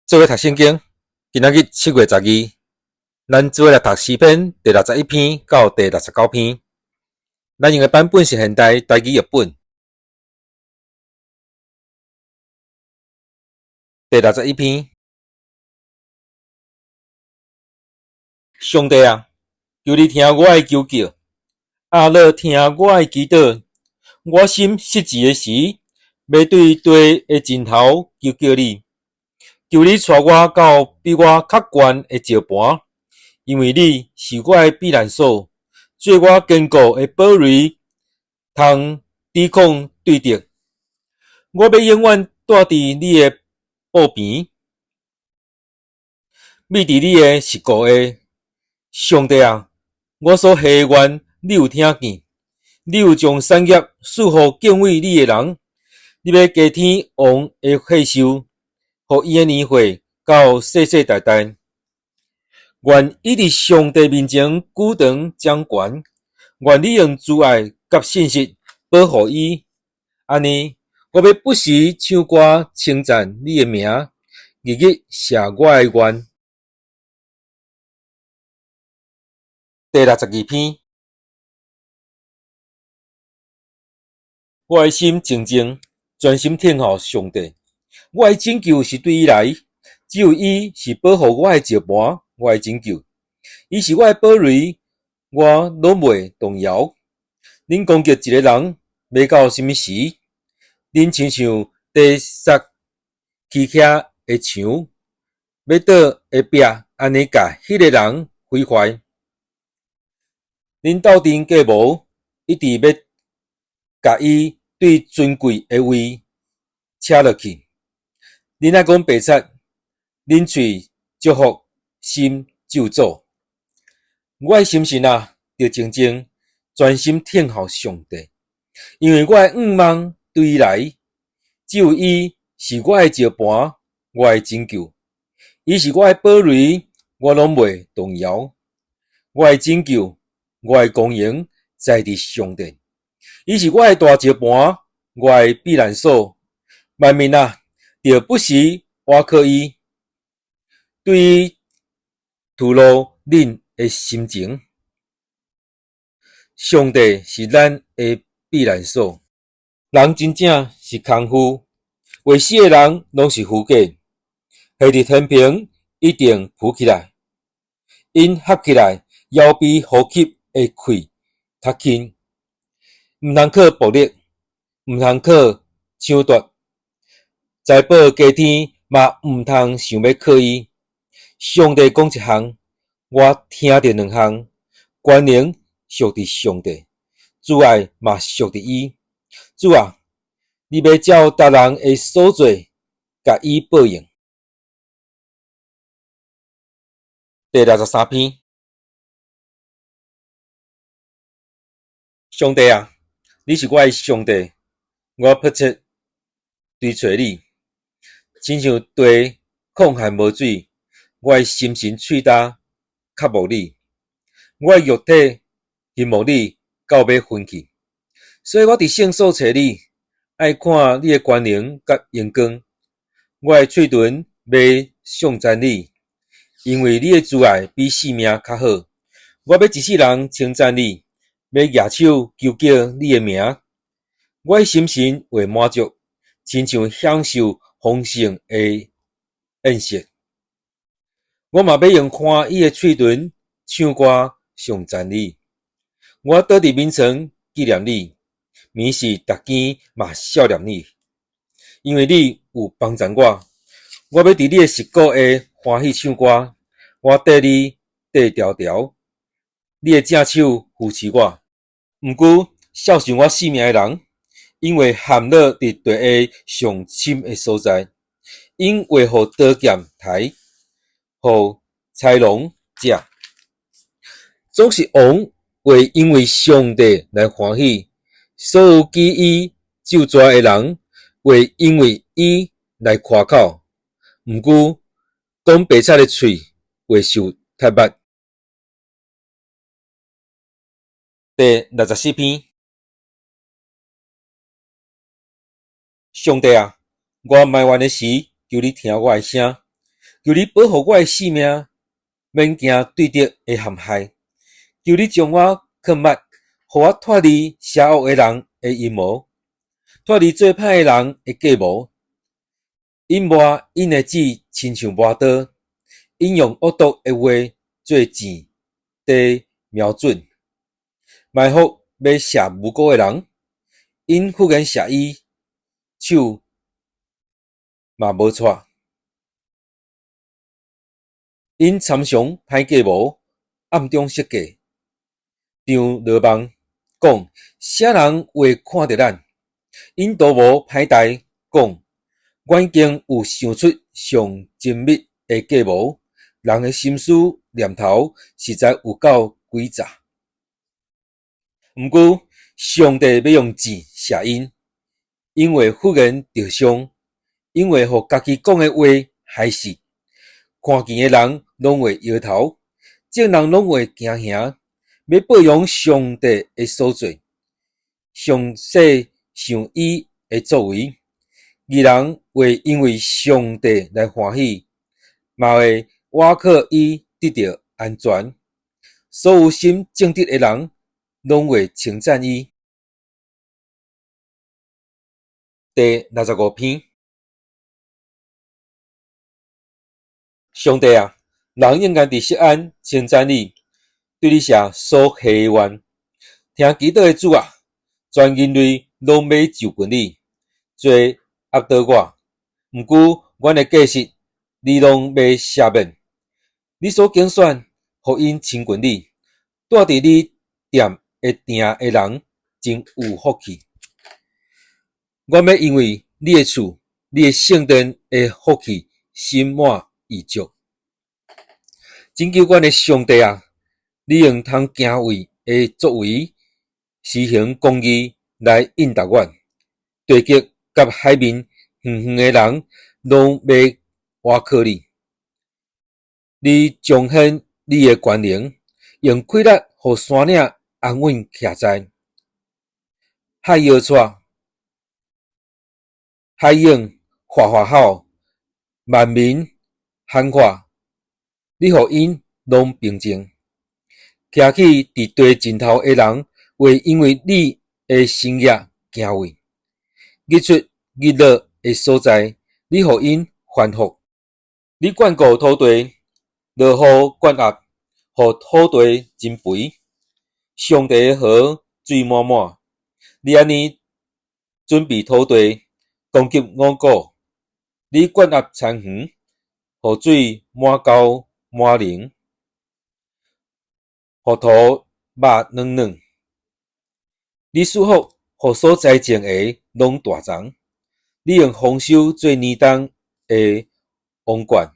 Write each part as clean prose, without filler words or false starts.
做伙读圣经，今仔日7月12，咱做伙来读诗篇第61篇到第69篇。咱用的版本是现代台语译本。第61篇，上帝啊，求你听我的求救，阿乐听我的祈祷。我心失志的时，要对地的尽头求救你。求你带我到比我较悬的石盘，因为你是我的避难所，做我坚固的堡垒，通抵抗对敌。我要永远住伫你的布边，秘伫你的实顾下。上帝啊，我所下愿你有听见，你有将产业赐予敬畏你的人。你要加添王的岁寿，予伊的年岁到世世代代。愿伊伫上帝面前举长掌权，愿你用慈爱甲信实保护伊。安尼，我要不时唱歌称赞你的名，日日写我的愿。第62篇，我的心静静，专心听候上帝。我的拯救是对伊来，只有伊是保护我的石盘，我的拯救。伊是我的堡垒，我拢袂动摇。恁攻击一个人，要到什么时？恁亲像地杀起徛的墙，要倒下壁，安尼甲迄个人毁坏。恁斗阵计谋，一直要甲伊对尊贵的位扯落去。恁爱讲白贼，恁喙祝福，心咒诅。我的心神啊，着静静专心听候上帝，因为我的愿望对伊来，只有伊是我的石盘，我的拯救。伊是我的堡垒，我拢袂动摇。我的拯救，我的公营在伫上帝。伊是我的大石盘，我的避难所。万民啊，着不时倚靠伊，对伊吐露恁的心情。上帝是咱的避难所。人真正是空虚，为死的人拢是虚假。下伫天平一定浮起来，因合起来，腰比呼吸的气较轻。毋通靠暴力，毋通靠抢夺，财宝加天嘛毋通想要靠伊。上帝讲一项，我听着两项，权能属伫上帝，慈爱嘛属伫伊。主啊，你要照逐人的所做，甲伊报应。第63篇，上帝啊，你是我的上帝，我迫切追找你，亲像地空旱无水，我的心神喙焦，较无你，我的肉体希望你到要分去，所以我伫圣所找你，爱看你的权能甲荣光。我的喙唇要颂赞你，因为你的慈爱比性命较好。我要一世人称赞你，要举手求叫你的名。我的心神会满足，亲像享受丰盛的宴席。我嘛要用欢喜的喙唇唱歌颂赞你。我倒伫眠床纪念你，眠时逐更嘛笑念你，因为你有帮助我。我要伫你的实顾下欢喜唱歌，我缀你缀条条，你的正手扶持我。毋过孝顺我性命的人，因为陷落伫地下上深的所在，因为互刀剑刣，互豺狼食。总是王会因为上帝来欢喜，所有记伊咒诅的人会因为伊来夸口。毋过讲白贼的喙会受踢捌。第64篇，上帝啊，我埋怨的时，求你听我的声，求你保护我的性命，免惊对敌的陷害。求你将我困密，互我脱离邪恶的人的阴谋，脱离做歹的人的计谋。隐瞒因的指亲像磨刀，引用恶毒的话做箭地瞄准，埋伏要射无辜的人。因忽然射伊，手嘛无错。因参详歹计谋，暗中设计。张罗网讲，啥人会看着咱？因都无歹代讲，我已经有想出上精密的计谋，人的心思念头实在有够诡诈。毋过，上帝要用箭射因，因为忽然着伤，因为互家己讲的话害死。看见的人拢会摇头，众人拢会惊吓，要报扬上帝的所做，详细想伊的作为。义人会因为上帝来欢喜，嘛会倚靠伊得到安全。所有心正直的人拢会称赞伊。第65篇。上帝啊，人应该伫锡安称赞你，对你写所希愿。听基督的主啊，全人类拢要就近你，做压倒我。毋过，阮的过失，你拢要赦免。你所拣选，互因亲近你，住伫你殿的埕的人，真有福气。阮要因为你的厝、你的圣殿的福气，心满意足。请求阮的上帝啊，你用通行为的作为，施行公义来引导阮。地极甲海面远远的人，拢要倚靠你。你彰显你的权能，用气力互山岭安稳徛在。海摇掣，海涌哗吼，万民喊话。你互因拢平静，徛起伫地尽头的人，会因为你的生业惊畏。日出日落的所在，你互因欢呼。你眷顾土地，落雨灌压，互土地真肥。上帝的河水满满，你安尼准备土地，攻击五谷。你灌压田园，互水满沟满林，互土肉软软。你赐福，互所栽种的拢大长。你用丰收做年冬的王冠。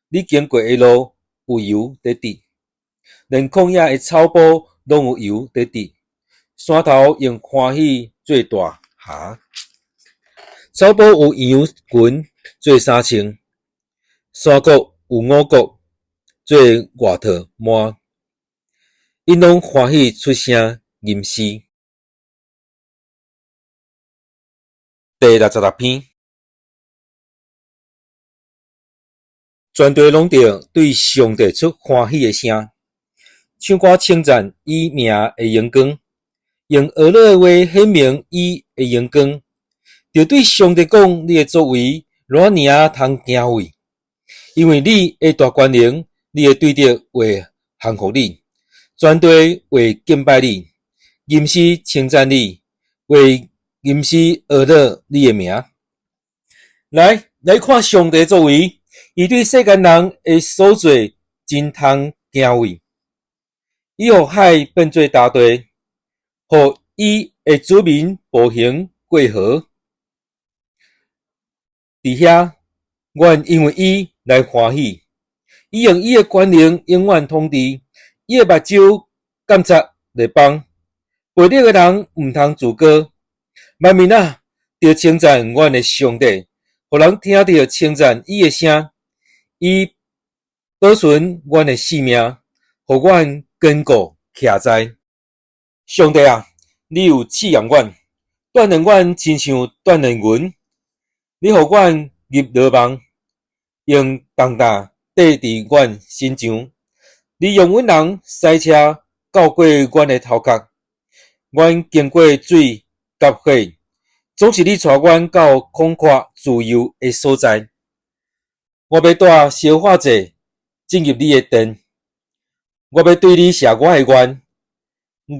你经过的路有油在滴，连旷野的草埔拢有油在滴。山头用欢喜做大hà，草埔有羊群做衫穿，山谷有五谷做外套满，因拢欢喜出声吟诗。第66篇。全地拢着对上帝出欢喜的声，唱歌称赞伊名的荣光，用学乐的话显明伊的荣光，就对上帝讲你的作为，偌尔通惊畏，因为你的大权能，你的对敌会降服你，全地会敬拜你，吟诗称赞你，为吟诗学乐你的名。来看上帝作为，伊对世间人的所做真通惊畏。伊互海变做大地，互伊的子民步行过河。伫遐，愿因为伊来欢喜。伊用伊的权能永远统治，伊的目睭监察列邦。背逆的人毋通自高，万民啊，着称赞阮的上帝，互人听到称赞伊的声。伊保存阮的性命，互阮坚固徛在。上帝啊，你有赐养阮，锻炼阮亲像锻炼云。你互阮入牢网，用重担缀伫阮身上。你用阮人驶车到过阮的头壳，阮经过水甲火，总是你带阮到广阔自由的所在。我要带烧化剂进入你的殿，我要对你写我的愿，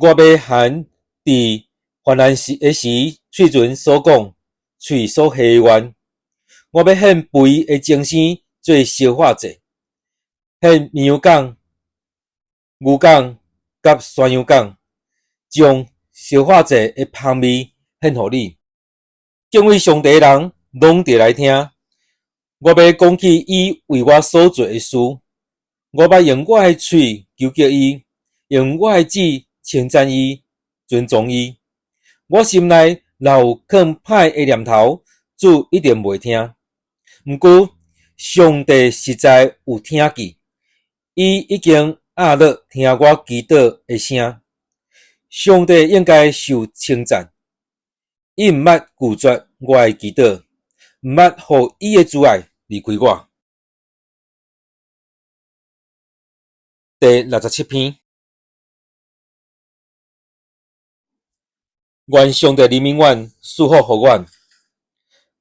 我要含伫患难时嘴唇所讲、喙所下的愿。我要献肥的精生做烧化剂，献绵羊犅、牛犅甲山羊犅，将烧化剂的香味献予你。敬畏上帝的人拢得来听。我要讲起伊为我所做的事，我捌用我的喙求叫伊，用我的指称赞伊、尊重伊。我心内若有囥歹的念头，主一定袂听。毋过，上帝实在有听见，伊已经压落听我祈祷的声。上帝应该受称赞，伊毋捌拒绝我的祈祷，毋捌互伊的阻碍离开我。第67篇，愿上帝怜悯阮，赐福予阮。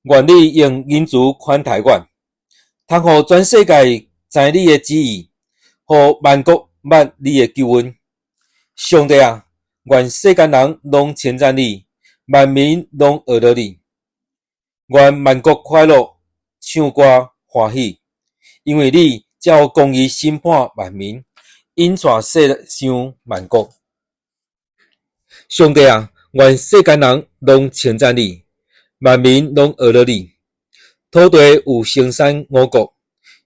愿你用仁慈款待阮，通互全世界知你的旨意，互万国捌你的救恩。上帝啊，愿世间人拢称赞你，万民拢学乐你。愿万国快乐，唱歌欢喜，因为你才有公义审判万民，引带世上万国。上帝啊，愿世间人拢称赞你，万民拢学乐你。土地有生产五谷，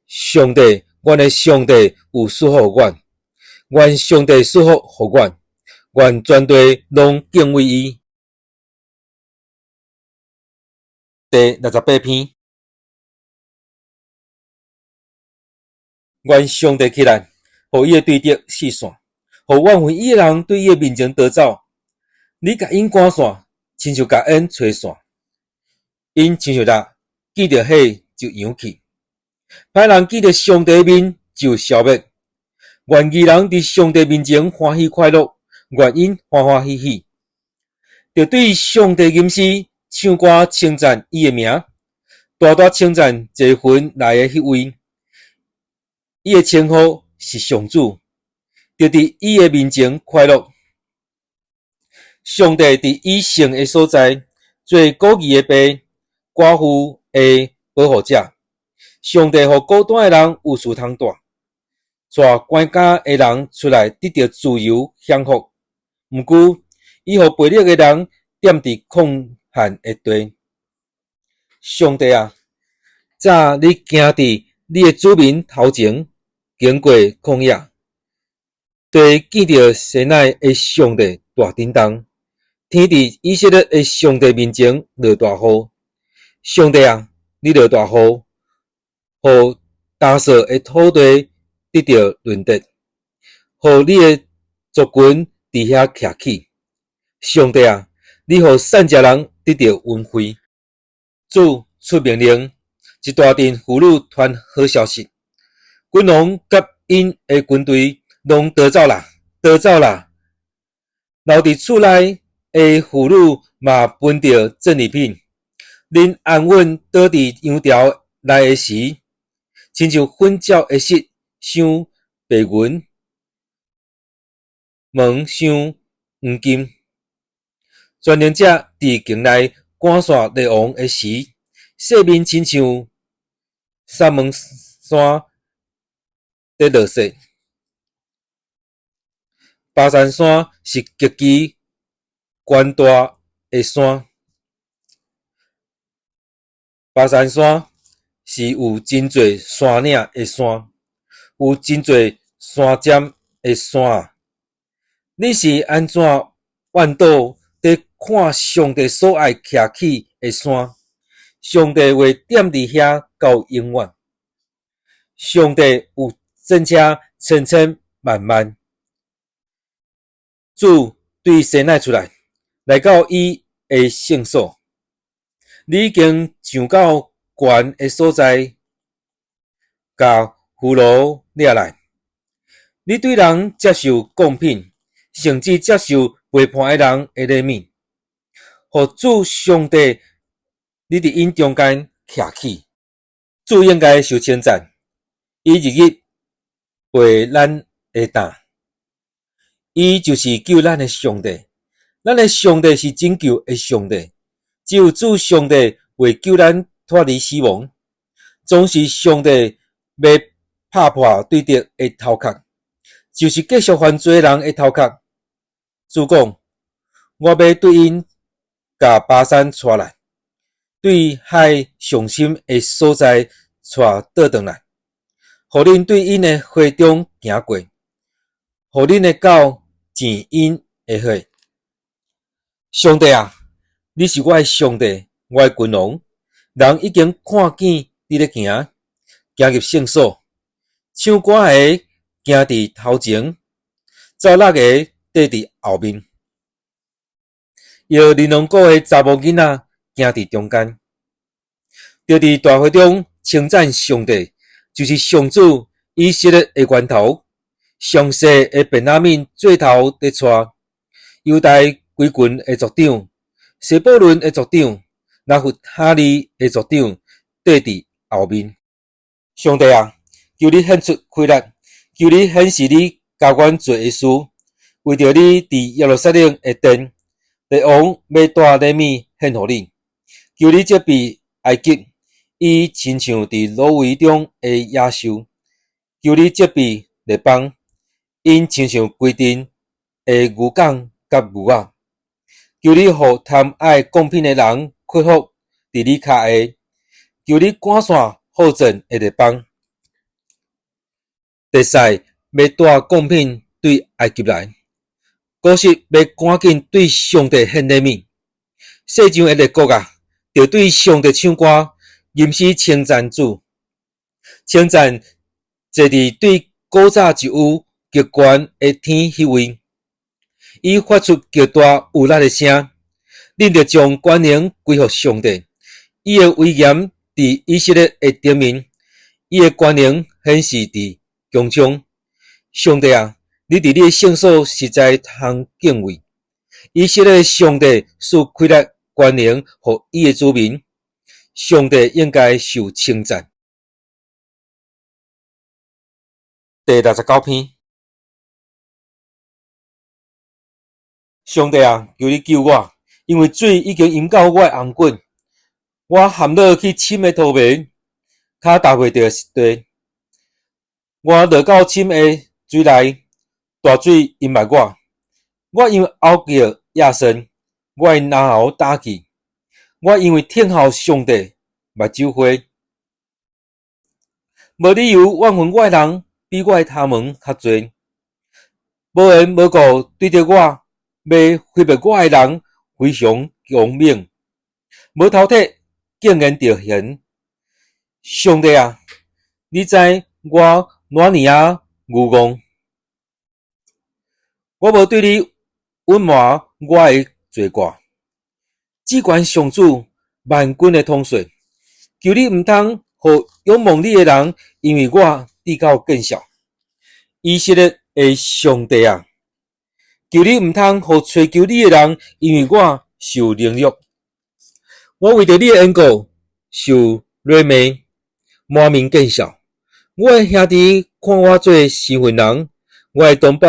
上帝，阮的上帝有赐福予阮，愿上帝赐福予阮，愿全地拢敬畏伊。第68篇，愿上帝起来，互伊的对敌四散，互怨恨伊的人对伊的面前逃走。你甲因赶散，亲像甲因吹散，因亲像力见着火就扬起，歹人见着上帝的面就消灭。愿义人伫上帝面前欢喜快乐，愿因欢欢喜喜，就对上帝吟诗唱歌称赞伊的名，大大称赞济魂来的迄位。伊的称呼是上主，就伫伊的面前快乐。上帝伫伊圣的所在，做孤儿的爸，寡妇的保护者。上帝互孤单的人有厝通住，带关家的人出来得到自由享福。毋过，伊互悖逆的人踮伫空闲的地。上帝啊，早你行伫你的子民头前，经过旷野，地见着西乃的上帝大震动，天伫以色列的上帝面前落大雨。上帝啊，你落大雨，互干燥的土地得到润泽，互你的族群伫遐徛起。上帝啊，你互善食人得到恩惠。主出命令，一大阵妇女传好消息，君王甲因的军队拢逃走啦，逃走啦！留伫厝内的妇女嘛分着赠礼品，恁安稳倒伫羊巢内的时，亲像粉鸟的翅像白云，毛像黄金。全能者伫境内赶散列王的时，色面亲像沙门山在落雪。巴山山是极其悬大的山，巴山山是有真侪山岭的山，有真侪山尖的山啊！你是安怎怨倒伫看上帝所爱徛起的山？上帝会踮伫遐到永远。上帝有真车千千万万。主对西乃出来，来到伊的圣所。你已经上到悬的所在，甲俘虏掠来。你对人接受公平，甚至接受背叛的人的怜悯，互主上帝，你伫因中间徛起，主应该受称赞。伊日日陪咱的担，伊就是救咱的上帝。咱的上帝是拯救的上帝，只有主上帝为救咱脱离死亡，总是上帝要拍破对敌的头壳，就是继续犯罪人的头壳。主讲，我要对因甲巴山带来，对海上深的所在带倒转来，互恁对因的花中行过，互恁的狗前因的血。上帝啊，你是我的上帝，我的君王。人已经看见你咧行，行入圣所，唱歌的行伫头前，走六个缀伫后面，摇玲珑鼓的查某囡仔行伫中间，就伫大会中称赞上帝，就是上主以色列的源头，上世的便雅悯做头伫带，犹大规群的族长，西布伦的族长，拿弗哈利的族长缀伫后面。上帝啊，求你显出开力，求你显示你教阮做的事，为着你伫耶路撒冷的殿，列王要带怜悯献互你，求你责备埃及，伊亲像伫芦苇中的野兽；求你责备列邦，因亲像规阵的牛港甲牛仔。求你互贪爱公平的人屈服伫你脚下，求你赶散好战的列邦。地势要带公平对埃及来，古实要赶紧对上帝献怜悯。世上的列国啊，就对上帝唱歌，吟诗称赞主，称赞坐伫对古早一有极悬的天迄位。伊发出极大有力的声，恁着将权能归乎上帝。伊的威严伫以色列的顶面，伊的权能显示伫穹苍。上帝啊，你伫你的圣所实在通敬畏。以色列的上帝赐开力权能予伊的子民，上帝应该受称赞。第69篇。上帝啊，求你救我，因为水已经淹到我的红棍，我陷落去深的土迷，脚踏袂着实地。我落到深的水内，大水淹没我。我因为嗷叫野生，我的咽喉打气。我因为听候上帝，目睭花。无理由怨恨我的人比我的他们较侪，无缘无故对着我。要毁灭我的人非常强猛，无头铁竟然着现。上帝啊，你知我哪尼啊愚戆？我无对你隐瞒我的罪过。只管上主万军的统帅，求你毋通互仰望你的人因为我低到见笑。以色列的上帝啊，求你毋通互追求你的人因为我受凌辱。我为着你的缘故受赂骂，满面见笑。我的兄弟看我做身份人，我的同胞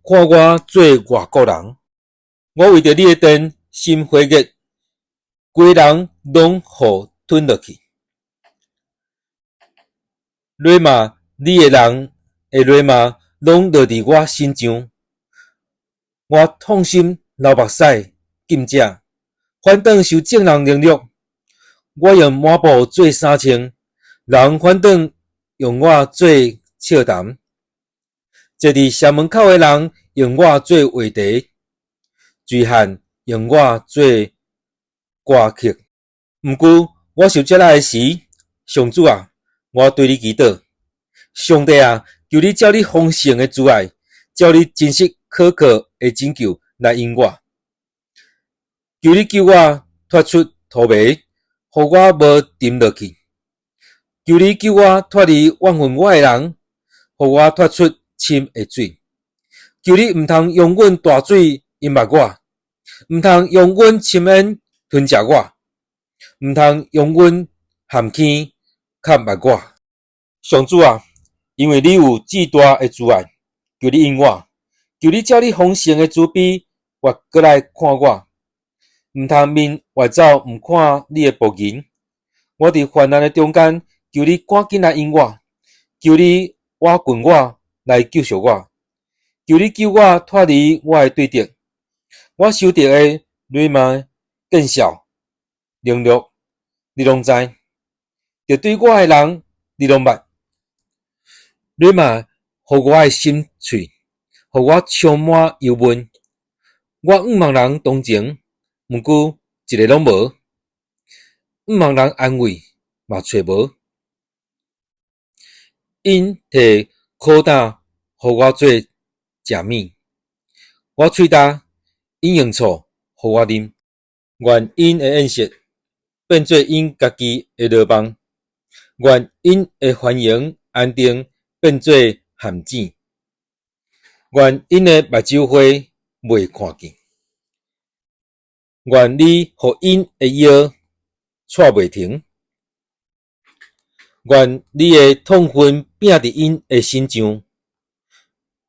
看我做外国人。我为着你的殿心火热，规人拢互吞落去。赂骂你的人的赂骂拢落伫我身上。我痛心流目屎，禁食，反倒受众人凌辱。我用抹布做衫穿，人反倒用我做笑谈。坐伫城门口的人用我做话题，醉汉用我做歌曲。毋过我受接纳的时，上主啊，我对你祈祷。上帝啊，求你照你丰盛的慈爱，照你真实可靠的拯救来引我。求你救我脱出土迷，互我无沉落去。求你救我脱离怨恨我的人，互我脱出深的水。求你毋通用阮大水淹没我，毋通用阮深渊吞食我，毋通用阮陷坑吸没我。上主啊，因为你有至大的慈爱，求你应我，求你照你丰盛的慈悲，活过来看我，毋通面外走，毋看你的仆人。我伫患难的中间，求你赶紧来应我，求你挖滚我来救赎我，求你救我脱离我的对敌。我受到的雷骂、见笑、凌辱，你拢知；着对我的人，你拢捌。雷骂互我的心碎，互我充满忧闷。我毋望人同情，毋过一个拢无；毋望人安慰，嘛找无。因摕苦胆互我做食物，我喙焦，因用醋互我啉。愿因的宴席变做因家己的牢房，愿因的欢迎安定变做陷阱，愿因的目睭花未看见，愿你互因的腰踹袂停，愿你的痛恨拼伫因的心上，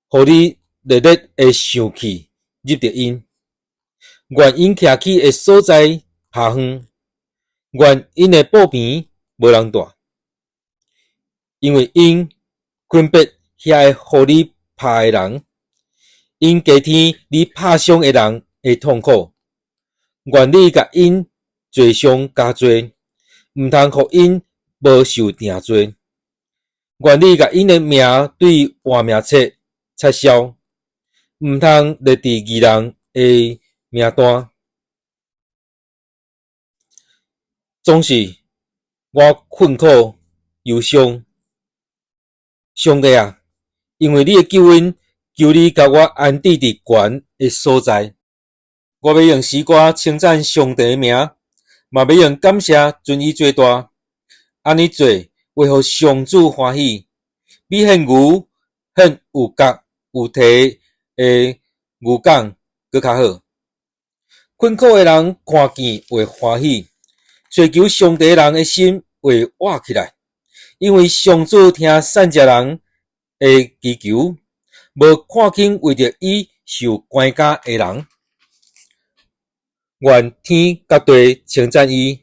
互你热烈的生气入着因。愿因徛起的所在趴远，愿因的布边无人住，因为因分别遐个互你拍的人，因加添你拍伤的人的痛苦。愿你甲因罪上加罪，毋通互因无受定罪。愿你甲因的名对活命册撤销，毋通列伫义人的名单。总是我困苦忧伤，上帝啊，因为你的救恩，求你甲我安置伫悬的所在。我要用诗歌称赞上帝的名，嘛要用感谢尊伊最大。安尼做为互上主欢喜，比献牛献有角有蹄的牛犅搁较好。困苦的人看见会欢喜，追求上帝的人的心会活起来，因为上主听善食人的祈求，无看轻为着伊受关押的人。愿天甲地称赞伊，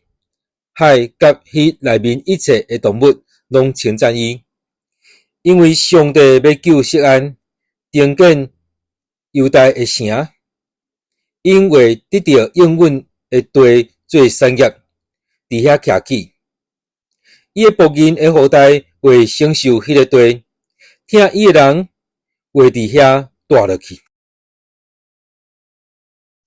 海甲迄内面一切的动物拢称赞伊，因为上帝要救锡安，重建犹大的城，因为得到应允的地做产业，伫遐徛起。伊的仆人的后代会承受迄个地，听伊的人会伫遐住落去。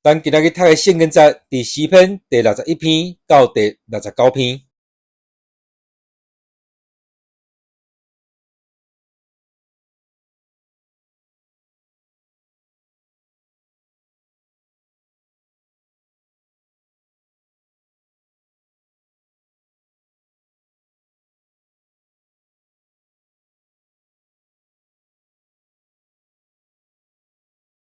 咱今仔日读的圣经节伫诗篇第61篇到第69篇。